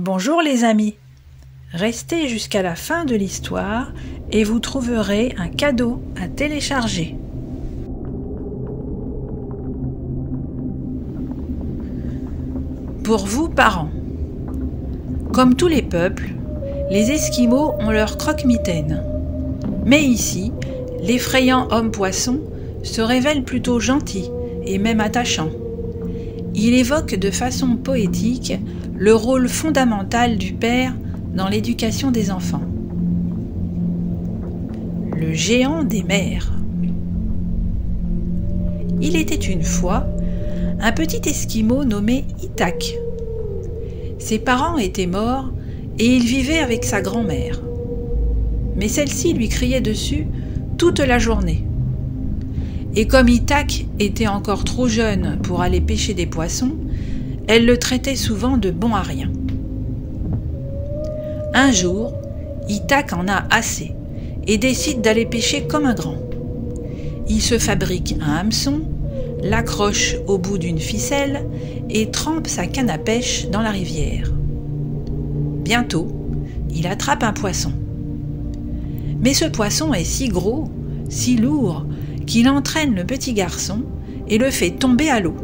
Bonjour les amis, restez jusqu'à la fin de l'histoire et vous trouverez un cadeau à télécharger. Pour vous parents, comme tous les peuples, les Esquimaux ont leur croque-mitaine. Mais ici, l'effrayant homme-poisson se révèle plutôt gentil et même attachant. Il évoque de façon poétique le rôle fondamental du père dans l'éducation des enfants. Le géant des mers. Il était une fois un petit Esquimau nommé Itak. Ses parents étaient morts et il vivait avec sa grand-mère. Mais celle-ci lui criait dessus toute la journée. Et comme Itak était encore trop jeune pour aller pêcher des poissons, elle le traitait souvent de bon à rien. Un jour, Itak en a assez et décide d'aller pêcher comme un grand. Il se fabrique un hameçon, l'accroche au bout d'une ficelle et trempe sa canne à pêche dans la rivière. Bientôt, il attrape un poisson. Mais ce poisson est si gros, si lourd, qu'il entraîne le petit garçon et le fait tomber à l'eau.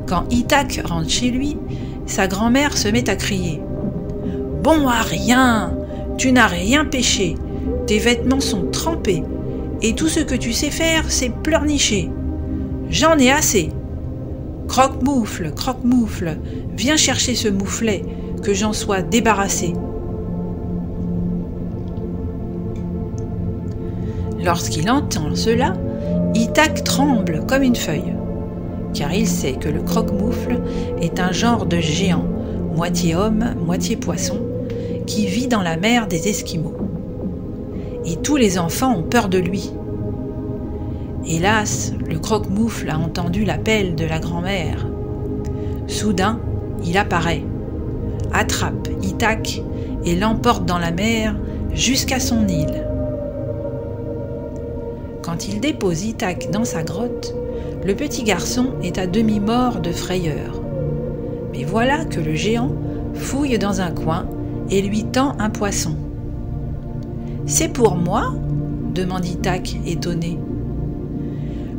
Quand Itak rentre chez lui, sa grand-mère se met à crier « Bon à rien, tu n'as rien pêché, tes vêtements sont trempés, et tout ce que tu sais faire, c'est pleurnicher. J'en ai assez. Croque-moufle, viens chercher ce mouflet, que j'en sois débarrassé. » Lorsqu'il entend cela, Itak tremble comme une feuille, car il sait que le croque-moufle est un genre de géant, moitié homme, moitié poisson, qui vit dans la mer des Esquimaux. Et tous les enfants ont peur de lui. Hélas, le croque-moufle a entendu l'appel de la grand-mère. Soudain, il apparaît, attrape Itak et l'emporte dans la mer jusqu'à son île. Quand il dépose Itak dans sa grotte, le petit garçon est à demi-mort de frayeur. Mais voilà que le géant fouille dans un coin et lui tend un poisson. « C'est pour moi ?» demande Itak, étonné.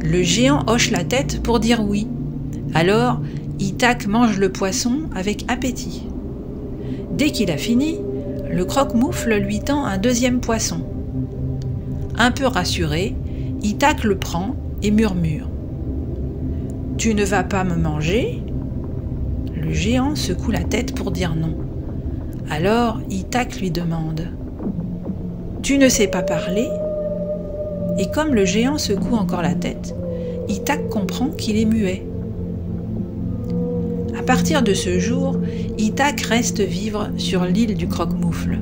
Le géant hoche la tête pour dire oui. Alors, Itak mange le poisson avec appétit. Dès qu'il a fini, le croque-moufle lui tend un deuxième poisson. Un peu rassuré, Itak le prend et murmure « Tu ne vas pas me manger ?» Le géant secoue la tête pour dire non. Alors Itak lui demande « Tu ne sais pas parler ?» Et comme le géant secoue encore la tête, Itak comprend qu'il est muet. À partir de ce jour, Itak reste vivre sur l'île du croque-moufle.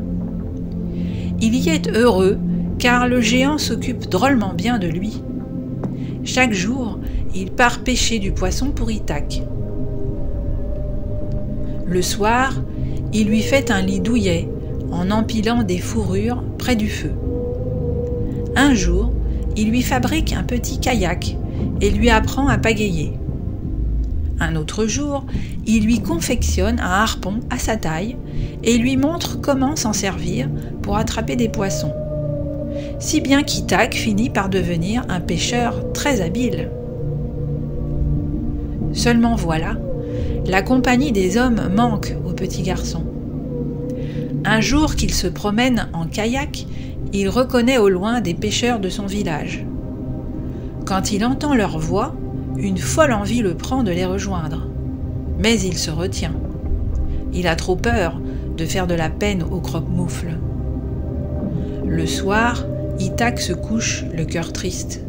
Il y est heureux car le géant s'occupe drôlement bien de lui. Chaque jour, il part pêcher du poisson pour Itak. Le soir, il lui fait un lit douillet en empilant des fourrures près du feu. Un jour, il lui fabrique un petit kayak et lui apprend à pagayer. Un autre jour, il lui confectionne un harpon à sa taille et lui montre comment s'en servir pour attraper des poissons. Si bien qu'Itak finit par devenir un pêcheur très habile. Seulement voilà, la compagnie des hommes manque au petit garçon. Un jour qu'il se promène en kayak, il reconnaît au loin des pêcheurs de son village. Quand il entend leur voix, une folle envie le prend de les rejoindre. Mais il se retient. Il a trop peur de faire de la peine au croque-moufle. Le soir, Itak se couche le cœur triste.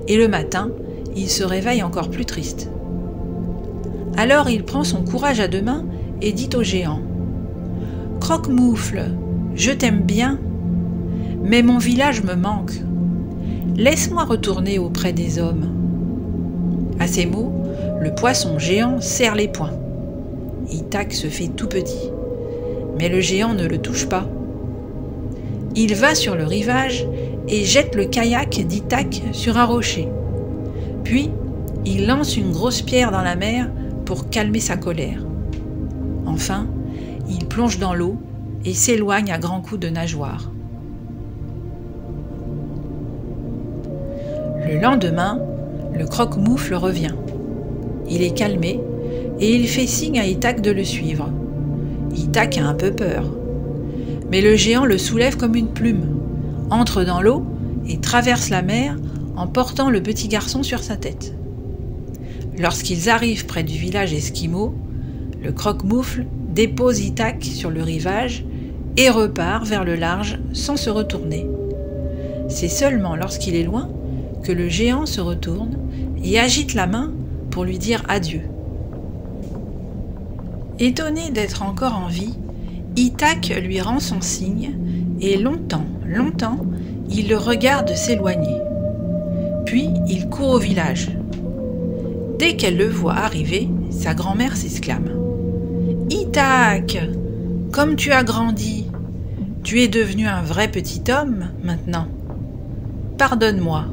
Et le matin, il se réveille encore plus triste. Alors il prend son courage à deux mains et dit au géant « Croque-moufle, je t'aime bien, mais mon village me manque. Laisse-moi retourner auprès des hommes. » À ces mots, le poisson géant serre les poings. Itak se fait tout petit, mais le géant ne le touche pas. Il va sur le rivage et jette le kayak d'Itak sur un rocher. Puis, il lance une grosse pierre dans la mer pour calmer sa colère. Enfin, il plonge dans l'eau et s'éloigne à grands coups de nageoire. Le lendemain, le croque-moufle revient. Il est calmé et il fait signe à Ithac de le suivre. Ithac a un peu peur. Mais le géant le soulève comme une plume, entre dans l'eau et traverse la mer en portant le petit garçon sur sa tête. Lorsqu'ils arrivent près du village esquimau, le croque-moufle dépose Ithac sur le rivage et repart vers le large sans se retourner. C'est seulement lorsqu'il est loin que le géant se retourne et agite la main pour lui dire adieu. Étonné d'être encore en vie, Ithac lui rend son signe et longtemps, il le regarde s'éloigner. Puis il court au village. Dès qu'elle le voit arriver, sa grand-mère s'exclame « Ithac, comme tu as grandi, tu es devenu un vrai petit homme maintenant. Pardonne-moi,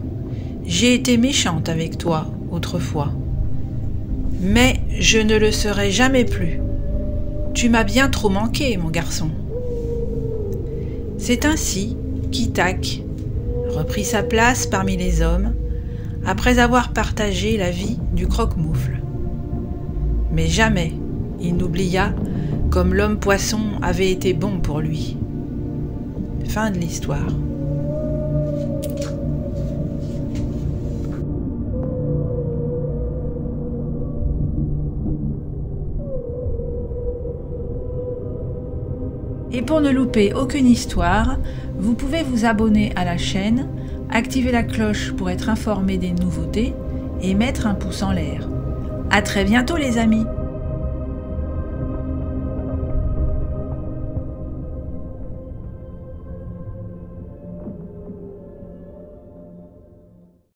j'ai été méchante avec toi autrefois. Mais je ne le serai jamais plus. Tu m'as bien trop manqué, mon garçon. » C'est ainsi qu'Ithac reprit sa place parmi les hommes, après avoir partagé la vie du croque-moufle. Mais jamais il n'oublia comme l'homme-poisson avait été bon pour lui. Fin de l'histoire. Et pour ne louper aucune histoire, vous pouvez vous abonner à la chaîne, activer la cloche pour être informé des nouveautés et mettre un pouce en l'air. À très bientôt les amis!